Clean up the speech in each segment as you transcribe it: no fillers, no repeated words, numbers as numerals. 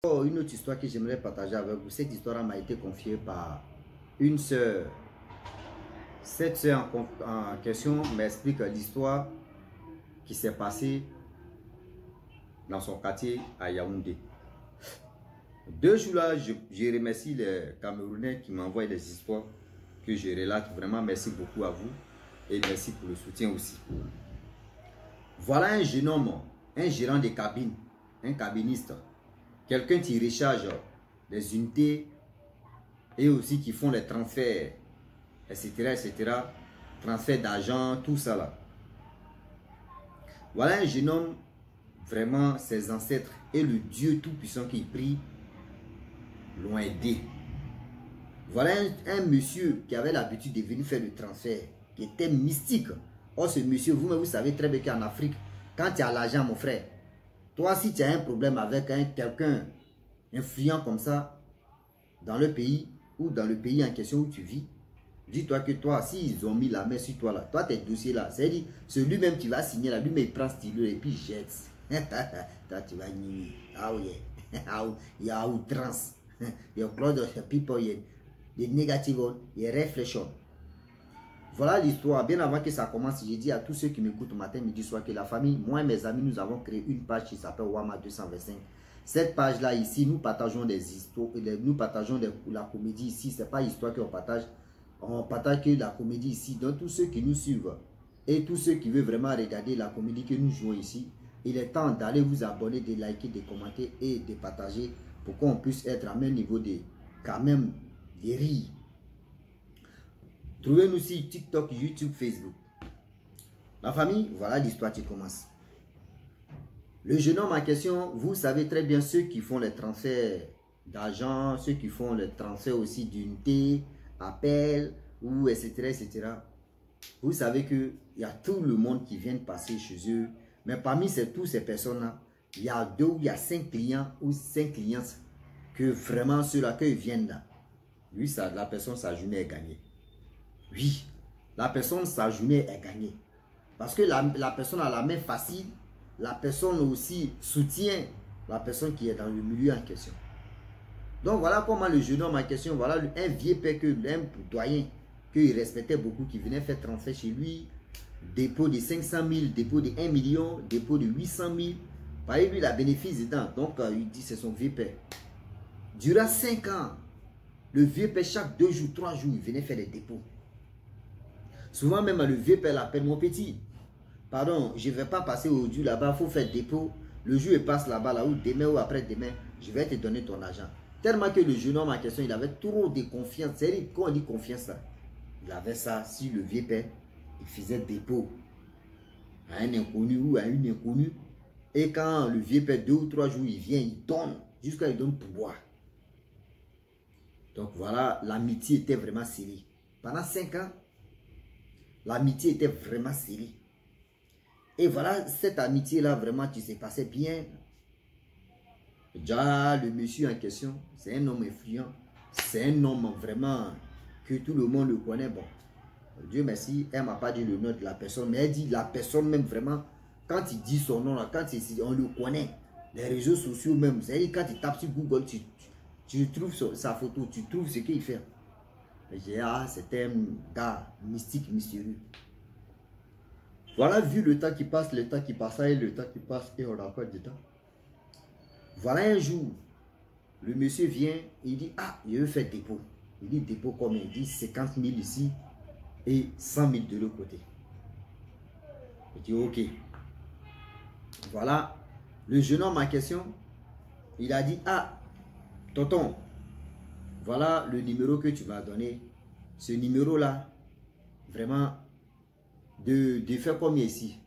Oh, une autre histoire que j'aimerais partager avec vous. Cette histoire m'a été confiée par une sœur. Cette sœur en question m'explique l'histoire qui s'est passée dans son quartier à Yaoundé. 2 jours là, je remercie les Camerounais qui m'envoient des histoires que je relate. Vraiment, merci beaucoup à vous et merci pour le soutien aussi. Voilà un jeune homme, un gérant de cabine, un cabiniste. Quelqu'un qui recharge des unités et aussi qui font les transferts, etc., etc. Transfert d'argent, tout ça là. Voilà un jeune homme, vraiment ses ancêtres et le Dieu tout-puissant qui prie l'ont aidé. Voilà un monsieur qui avait l'habitude de venir faire le transfert, qui était mystique. Oh, ce monsieur, vous savez très bien qu'en Afrique, quand tu as l'argent, mon frère, toi, si tu as un problème avec quelqu'un influent comme ça, dans le pays ou dans le pays en question où tu vis, dis-toi que toi, s'ils ont mis la main sur toi là, toi, tes dossiers là, c'est-à-dire, celui-même qui va signer là, lui-même il prend stylo et puis jette. Toi, tu vas nuire. Ah oui, il y a outrance. Your clothes of people, the negative, the reflection. Voilà l'histoire. Bien avant que ça commence, j'ai dit à tous ceux qui m'écoutent matin, midi, soir, que la famille, moi et mes amis, nous avons créé une page qui s'appelle Wama 225. Cette page-là, ici, nous partageons des histoires, nous partageons la comédie ici. Ce n'est pas l'histoire qu'on partage. On partage que la comédie ici. Donc, tous ceux qui nous suivent et tous ceux qui veulent vraiment regarder la comédie que nous jouons ici, il est temps d'aller vous abonner, de liker, de commenter et de partager pour qu'on puisse être à même niveau de, quand même, des rires. Trouvez-nous sur TikTok, YouTube, Facebook. La famille, voilà l'histoire qui commence. Le jeune homme en question, vous savez très bien ceux qui font les transferts d'argent, ceux qui font les transferts aussi d'unité, appel, ou etc., etc. Vous savez qu'il y a tout le monde qui vient passer chez eux. Mais parmi tous ces personnes-là, il y a 2 ou il y a 5 clients ou 5 clients que vraiment ceux-là qui viennent là. Lui, ça, la personne, sa journée est gagnée. Oui, la personne, sa journée est gagnée. Parce que la personne a la main facile. La personne aussi soutient la personne qui est dans le milieu en question. Donc voilà comment le jeune homme en question, voilà un vieux père, un doyen qu'il respectait beaucoup, qui venait faire transfert chez lui, dépôt de 500 000, dépôt de 1 million, dépôt de 800 000. Par exemple, lui, il a bénéfice dedans. Donc il dit c'est son vieux père. Durant 5 ans, le vieux père, chaque 2 jours, 3 jours, il venait faire des dépôts. Souvent même le vieux père l'appelle mon petit. Pardon, je ne vais pas passer aujourd'hui là-bas, il faut faire dépôt. Le jour il passe là-bas, là, ou demain ou après-demain, je vais te donner ton argent. Tellement que le jeune homme en question, il avait trop de confiance. C'est-à-dire, quand on dit confiance là, il avait ça si le vieux père, il faisait dépôt à un inconnu ou à une inconnue. Et quand le vieux père, 2 ou 3 jours, il vient, il donne, jusqu'à il donne pouvoir. Donc voilà, l'amitié était vraiment scellée. Pendant 5 ans, l'amitié était vraiment scellée. Et voilà, cette amitié-là, vraiment, qui s'est passée bien. Déjà, le monsieur en question, c'est un homme influent. C'est un homme vraiment que tout le monde le connaît. Bon, Dieu merci, elle ne m'a pas dit le nom de la personne, mais elle dit la personne même vraiment, quand il dit son nom, là, quand on le connaît, les réseaux sociaux même, c'est-à-dire quand tu tapes sur Google, tu trouves sa photo, tu trouves ce qu'il fait. J'ai ah, c'est un gars mystique, mystérieux. Voilà, vu le temps qui passe, le temps qui passe, et le temps qui passe, et on a encore du temps. Voilà un jour, le monsieur vient, il dit, ah, je veux faire dépôt. Il dit, dépôt combien? Il dit, 50 000 ici et 100 000 de l'autre côté. Il dit, ok. Voilà, le jeune homme en question, il a dit, ah, tonton, voilà le numéro que tu m'as donné. Ce numéro-là, vraiment, de faire combien ici?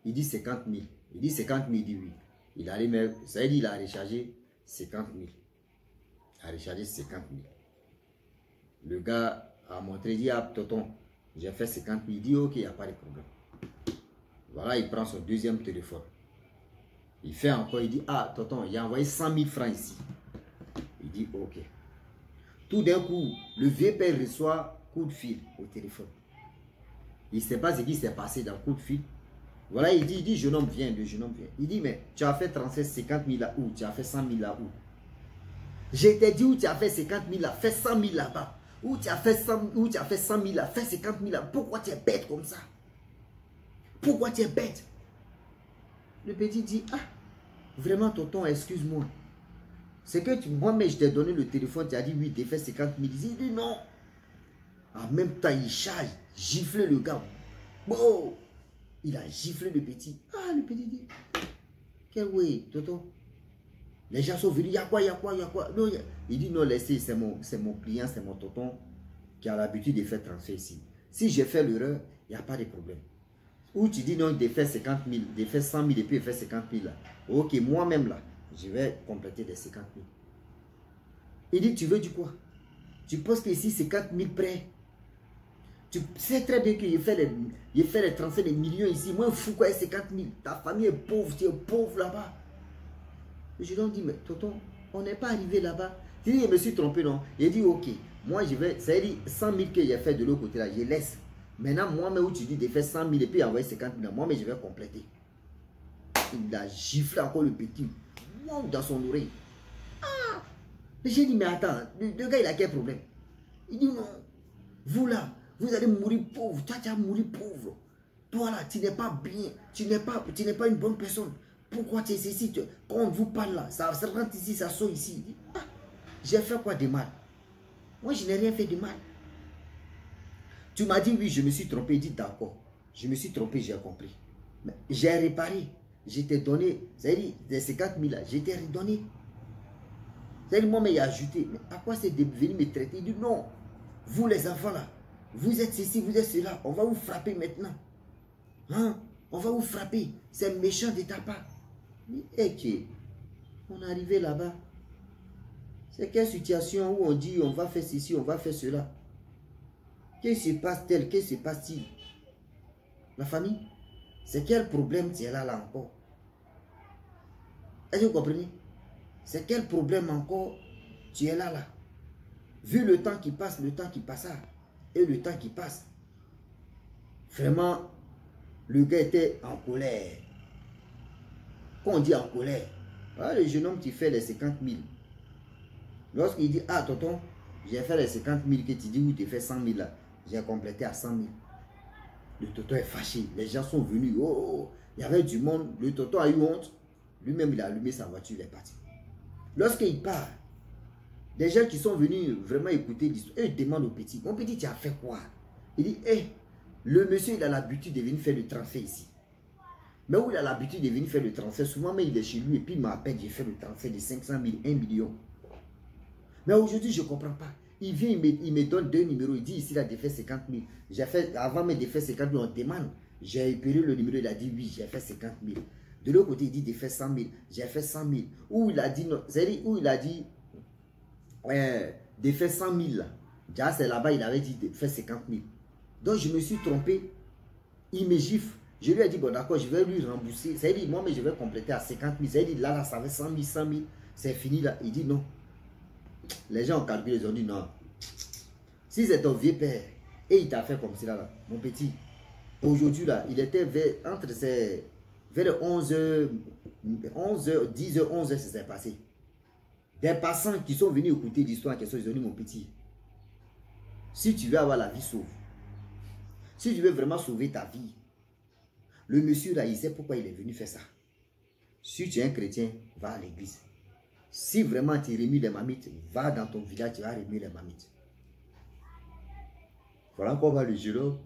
Il dit 50 000. Il dit 50 000, il dit oui. Il allait mettre, ça veut dire il a rechargé 50 000. Il a rechargé 50 000. Le gars a montré, il dit, ah, tonton, j'ai fait 50 000. Il dit, ok, il n'y a pas de problème. Voilà, il prend son deuxième téléphone. Il fait encore, il dit, ah, tonton, il a envoyé 100 000 francs ici. Il dit, ok. Tout d'un coup, le vieux père reçoit coup de fil au téléphone. Il ne sait pas ce qui s'est passé dans le coup de fil. Voilà, il dit, jeune homme vient, le jeune homme vient. Il dit, mais tu as fait 36, 50 000 là où? Tu as fait 100 000 là où? Je t'ai dit où tu as fait 50 000 là, fais 100 000 là-bas. Où tu as fait 100 000 là, fais 50 000 là. Pourquoi tu es bête comme ça? Pourquoi tu es bête? Le petit dit, ah, vraiment tonton, excuse-moi. C'est que moi, mais je t'ai donné le téléphone, tu as dit oui, tu as fait 50 000. Il dit non. En même temps, il charge, gifle le gars. Bon, il a giflé le petit. Ah, le petit dit, quel oui, tonton? Les gens sont venus, il y a quoi, il y a quoi, il y a quoi? Non, il dit non, laissez, c'est mon client, c'est mon tonton qui a l'habitude de faire transfert ici. Si j'ai fait l'erreur, il n'y a pas de problème. Ou tu dis non, il fait 50 000, il fait 100 000 et puis il fait 50 000 là. Ok, moi-même là, je vais compléter les 50 000. Il dit, tu veux du quoi? Tu penses que ici c'est 4 000 prêts? Tu sais très bien qu'il fait les transferts des millions ici. Moi, fou quoi, c'est 50 000. Ta famille est pauvre, tu es pauvre là-bas. Je lui dis, mais tonton, on n'est pas arrivé là-bas. Il dit, je me suis trompé, non? Il dit, ok, moi je vais, ça dit 100 000 que j'ai fait de l'autre côté là, je laisse. Maintenant, moi-même, où tu dis de faire 100 000 et puis envoyer 50 000, moi, mais je vais compléter. Il a giflé encore le petit dans son oreille. Ah! J'ai dit, mais attends, le gars, il a quel problème? Il dit, non, vous là, vous allez mourir pauvre. Toi, tu vas mourir pauvre. Toi là, tu n'es pas bien. Tu n'es pas une bonne personne. Pourquoi tu es ici? Quand on vous parle là, ça rentre ici, ça sort ici. Il dit, ah, j'ai fait quoi de mal? Moi, je n'ai rien fait de mal. Tu m'as dit, oui, je me suis trompé. Il dit, d'accord. Je me suis trompé, j'ai compris. Mais j'ai réparé. Je t'ai donné, c'est-à-dire, les 50 000 là, je t'ai redonné. C'est-à-dire, moi, mais il a ajouté. Mais à quoi c'est de venir me traiter? Il dit, non. Vous, les enfants là, vous êtes ceci, vous êtes cela. On va vous frapper maintenant. Hein? On va vous frapper. C'est méchant de ta part. Et qui? On est arrivé là-bas. C'est quelle situation où on dit on va faire ceci, on va faire cela? Qu'est-ce qui se passe-t-il? Qu'est-ce qui se passe-t-il? La famille? C'est quel problème tu es là encore? Est-ce que vous comprenez? C'est quel problème encore tu es là? Vu le temps qui passe, le temps qui passa et le temps qui passe. Vraiment, le gars était en colère. Quand on dit en colère, voilà le jeune homme qui fait les 50 000. Lorsqu'il dit, ah tonton, j'ai fait les 50 000 que tu dis où tu fais 100 000 là, j'ai complété à 100 000. Le tonton est fâché, les gens sont venus, oh, il y avait du monde, le tonton a eu honte, lui-même il a allumé sa voiture, il est parti. Lorsqu'il part, des gens qui sont venus vraiment écouter l'histoire, ils demandent au petit, mon petit, tu as fait quoi? Il dit, hé, le monsieur il a l'habitude de venir faire le transfert ici. Mais où il a l'habitude de venir faire le transfert, souvent mais il est chez lui et puis il m'appelle, j'ai fait le transfert de 500 000, 1 million. Mais aujourd'hui, je ne comprends pas. Il vient, il me donne deux numéros. Il dit ici, il a défait 50 000. J'ai fait, avant mes défaits 50 000, on demande. J'ai épuré le numéro, il a dit oui, j'ai fait 50 000. De l'autre côté, il dit défait 100 000. J'ai fait 100 000. Où il a dit, c'est-à-dire où il a dit défait 100 000. Déjà, c'est là-bas, il avait dit défait 50 000. Donc, je me suis trompé. Il me gifle. Je lui ai dit, bon, d'accord, je vais lui rembourser. C'est-à-dire, moi, mais je vais compléter à 50 000. C'est-à-dire, là, ça fait 100 000, 100 000. C'est fini là. Il dit non. Les gens ont calculé, ils ont dit non. Si c'est ton vieux père et il t'a fait comme cela, là, mon petit, aujourd'hui, là, il était entre ses, vers 11h, 11h, 10h, 11h, ça s'est passé. Des passants qui sont venus écouter l'histoire en question, ils ont dit, mon petit, si tu veux avoir la vie sauve, si tu veux vraiment sauver ta vie, le monsieur là, il sait pourquoi il est venu faire ça. Si tu es un chrétien, va à l'église. Si vraiment tu remues les mamites, va dans ton village, tu vas remuer les mamites. Voilà comment le jeune homme,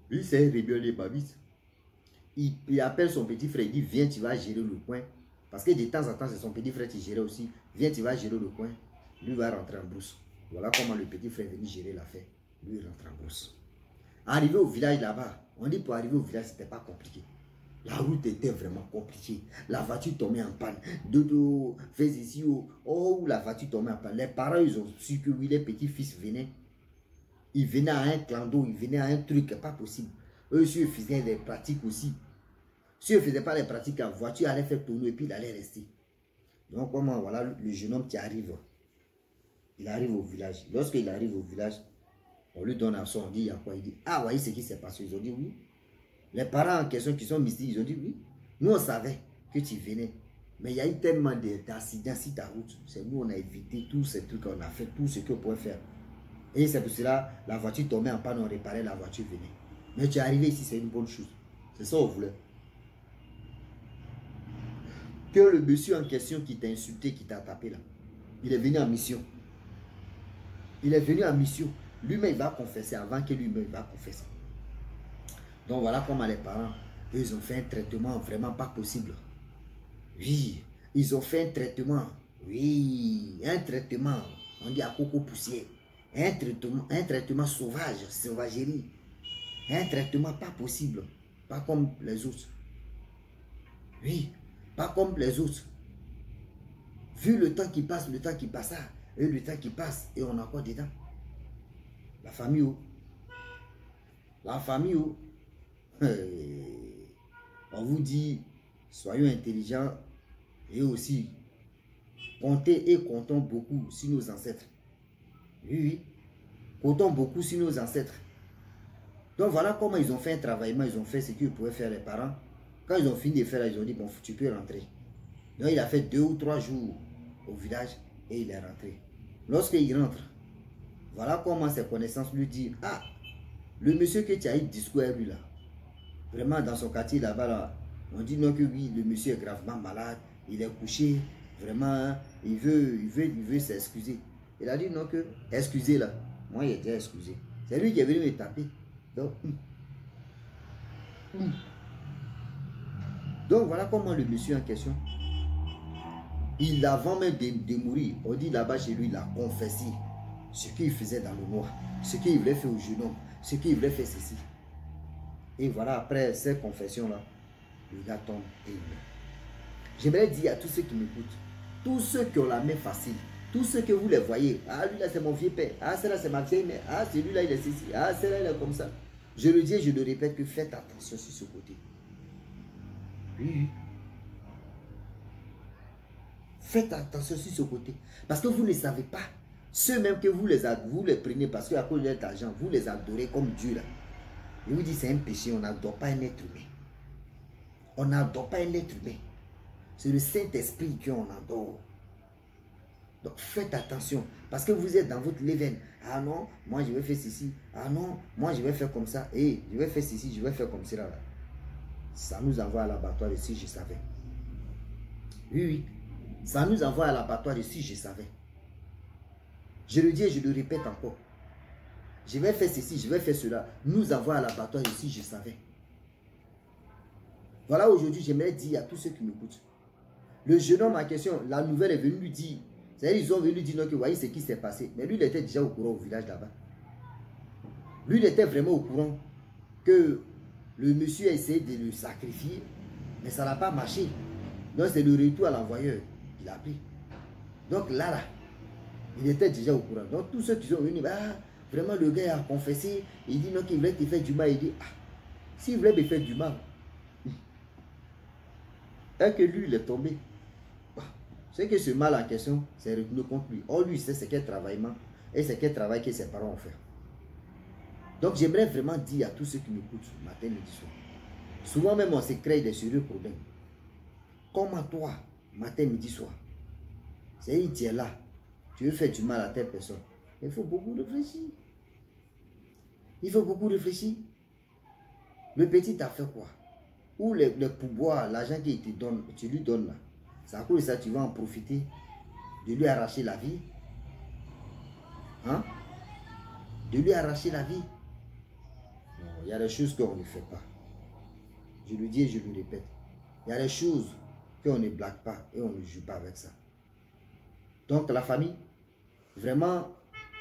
lui, c'est remuer les mamites. Il appelle son petit frère, il dit, viens, tu vas gérer le coin. Parce que de temps en temps, c'est son petit frère qui gérait aussi. Viens, tu vas gérer le coin. Lui va rentrer en brousse. Voilà comment le petit frère est venu gérer l'affaire. Lui, il rentre en brousse. Arrivé au village là-bas, on dit pour arriver au village, c'était pas compliqué. La route était vraiment compliquée. La voiture tombait en panne. Dodo, fais ici, oh, la voiture tombait en panne. Les parents, ils ont su que oui, les petits-fils venaient. Ils venaient à un clando, ils venaient à un truc pas possible. Eux, si ils faisaient des pratiques aussi. Si ils ne faisaient pas les pratiques, la voiture allait faire tourner et puis il allait rester. Donc, comment, voilà, le jeune homme qui arrive. Il arrive au village. Lorsqu'il arrive au village, on lui donne un son, on dit, il y a quoi? Il dit, ah, voyez ce qui s'est passé. Ils ont dit, oui. Les parents en question qui sont mystiques, ils ont dit, oui. Nous, on savait que tu venais. Mais il y a eu tellement d'accidents sur ta route. C'est nous, on a évité tous ces trucs, on a fait tout ce qu'on pouvait faire. Et c'est pour cela, la voiture tombait en panne, on réparait, la voiture venait. Mais tu es arrivé ici, c'est une bonne chose. C'est ça qu'on voulait. Que le monsieur en question qui t'a insulté, qui t'a tapé là, il est venu en mission. Il est venu en mission. Lui-même, il va confesser avant que lui-même va confesser. Donc voilà comment les parents, eux, ils ont fait un traitement vraiment pas possible. Oui, ils ont fait un traitement. Oui, un traitement. On dit à coco poussière. Un traitement sauvage, sauvagerie. Un traitement pas possible. Pas comme les autres. Oui, pas comme les autres. Vu le temps qui passe, le temps qui passe, et le temps qui passe, et on est encore dedans. La famille où? La famille où? On vous dit, soyons intelligents et aussi comptez et comptons beaucoup sur nos ancêtres. Oui, oui. Comptons beaucoup sur nos ancêtres. Donc voilà comment ils ont fait un travaillement, ils ont fait ce qu'ils pouvaient faire les parents. Quand ils ont fini de faire, ils ont dit, bon, tu peux rentrer. Donc il a fait 2 ou 3 jours au village et il est rentré. Lorsqu'il rentre, voilà comment ses connaissances lui disent, ah, le monsieur que tu as eu discours à lui là, vraiment dans son quartier là-bas, là, on dit non que oui, le monsieur est gravement malade, il est couché, vraiment, il veut s'excuser. Il a dit non que, excusez là, moi il est déjà excusé. C'est lui qui est venu me taper. Donc voilà comment le monsieur en question, il avant même de mourir, on dit là-bas chez lui, il a confessé ce qu'il faisait dans le noir, ce qu'il voulait faire au jeune homme, ce qu'il voulait faire ceci. Et voilà, après cette confession-là, le gars tombe et il meurt. J'aimerais dire à tous ceux qui m'écoutent, tous ceux qui ont la main facile, tous ceux que vous les voyez, ah lui là c'est mon vieux père, ah celle-là c'est ma vieille mère, ah celui-là il est ceci, ah celle-là il est comme ça. Je le dis et je le répète que faites attention sur ce côté. Oui. Faites attention sur ce côté. Parce que vous ne savez pas. Ceux même que vous les prenez parce qu'à cause de leur argent, vous les adorez comme Dieu là. Je vous dis c'est un péché, on n'adore pas un être humain. On n'adore pas un être humain. C'est le Saint-Esprit qu'on adore. Donc faites attention. Parce que vous êtes dans votre levain. Ah non, moi je vais faire ceci. Ah non, moi je vais faire comme ça. Et je vais faire ceci, je vais faire comme cela. Là. Ça nous envoie à l'abattoir si je savais. Oui, oui. Ça nous envoie à l'abattoir si je savais. Je le dis et je le répète encore. Je vais faire ceci, je vais faire cela. Nous envoie à l'abattoir si je savais. Voilà, aujourd'hui, j'aimerais dire à tous ceux qui m'écoutent. Le jeune homme en question, la nouvelle est venue lui dire. C'est-à-dire, ils ont venu lui dire non, que voyez ce qui s'est passé. Mais lui, il était déjà au courant au village là-bas. Lui, il était vraiment au courant que le monsieur a essayé de le sacrifier, mais ça n'a pas marché. Donc, c'est le retour à l'envoyeur qu'il a pris. Donc là, il était déjà au courant. Donc, tous ceux qui sont venus, ah, vraiment, le gars a confessé. Il dit non, qu'il voulait te faire du mal. Il dit, ah, s'il voulait me faire du mal, et que lui, il est tombé. C'est que ce mal en question, c'est retenu contre lui. Or, lui, c'est ce quel travaillement et c'est quel travail que ses parents ont fait. Donc, j'aimerais vraiment dire à tous ceux qui m'écoutent, matin, midi, soir. Souvent même, on se crée des sérieux problèmes. Comment toi, matin, midi, soir, c'est-à-dire, tu es là, tu veux faire du mal à telle personne. Il faut beaucoup réfléchir. Il faut beaucoup réfléchir. Le petit t'a fait quoi? Ou le pouvoir, l'argent qu'il te donne, tu lui donnes là. C'est à cause de ça tu vas en profiter, de lui arracher la vie. Hein? De lui arracher la vie. Non, il y a des choses qu'on ne fait pas. Je le dis et je le répète. Il y a des choses qu'on ne blague pas et on ne joue pas avec ça. Donc la famille, vraiment,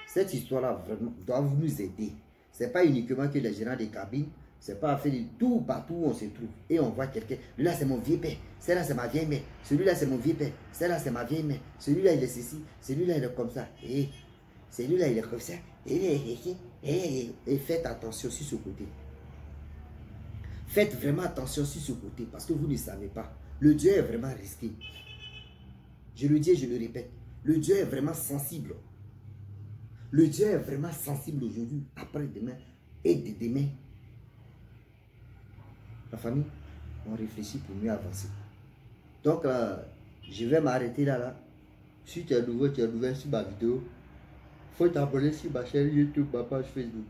cette histoire-là doit nous aider. Ce n'est pas uniquement que les gérants des cabines, c'est pas à faire tout partout où on se trouve. Et on voit quelqu'un, lui-là c'est mon vieux père, celle-là c'est ma vieille mère, celui-là c'est mon vieux père, celle-là c'est ma vieille mère, celui-là il est ceci, celui-là il est comme ça, et celui-là il est comme ça, et faites attention sur ce côté. Faites vraiment attention sur ce côté, parce que vous ne savez pas. Le Dieu est vraiment risqué. Je le dis et je le répète, le Dieu est vraiment sensible. Le Dieu est vraiment sensible aujourd'hui, après-demain et de demain. La famille, on réfléchit pour mieux avancer. Donc, Je vais m'arrêter là. Si tu es nouveau sur ma vidéo, faut t'abonner sur ma chaîne YouTube, ma page Facebook.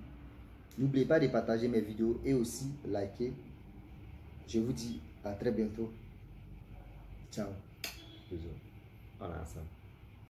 N'oubliez pas de partager mes vidéos et aussi liker. Je vous dis à très bientôt. Ciao. Bisous. On est ensemble.